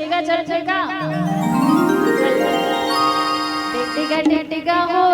टिका चल टिका टिका टिका हो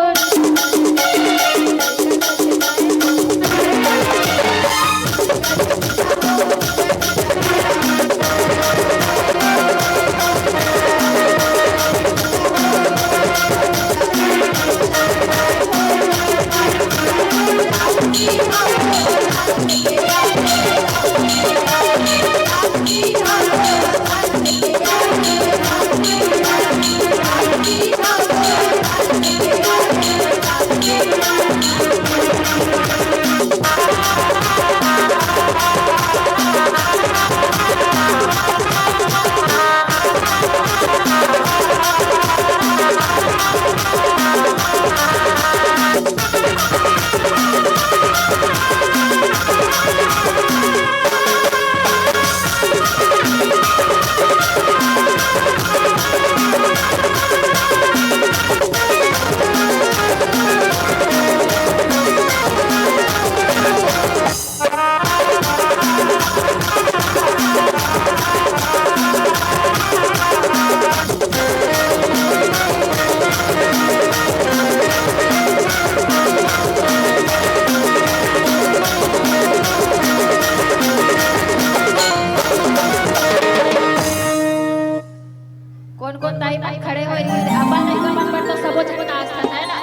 कौन ताई मन खड़े हो अपन नहीं मन पर तो सबो जन आस्था है ना।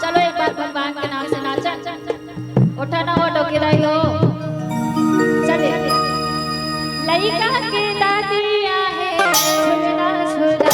चलो एक बार भगवान के नाम से नाचा उठा ना हो डोके रही हो चले लइका के दादिया है सुना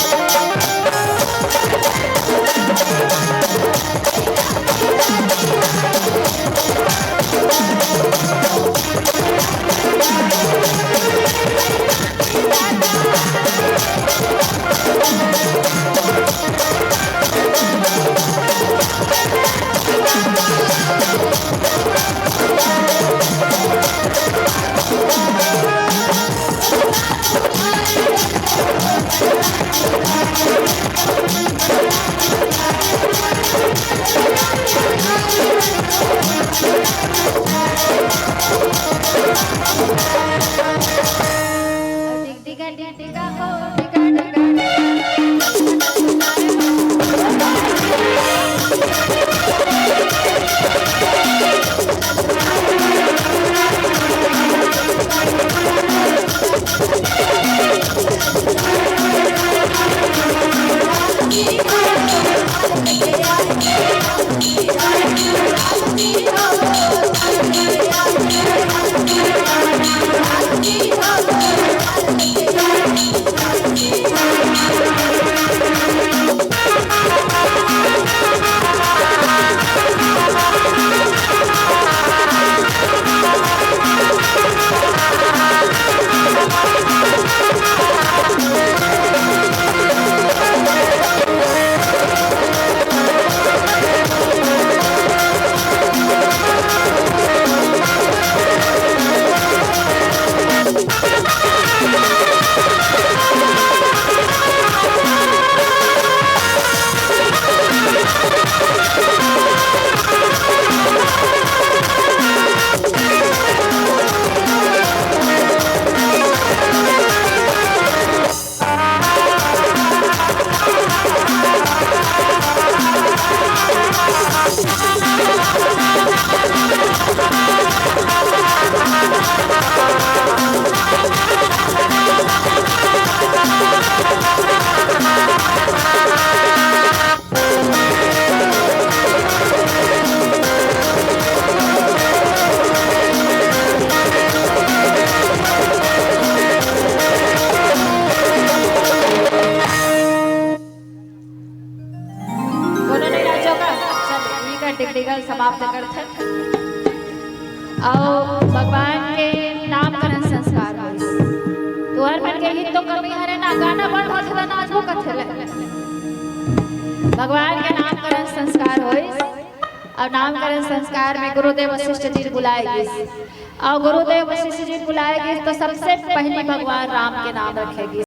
टिकटिकल समाप्त करते और भगवान के नामकरण संस्कार तो हर मन के हित तो कमी हरे ना गाना बंद हो थला नाचबो कथले भगवान के नामकरण संस्कार होई और नामकरण संस्कार में गुरुदेव वशिष्ठ जी बुलाएगी और गुरुदेव वशिष्ठ जी बुलाएगी तो सबसे पहले भगवान राम के नाम रखेगी।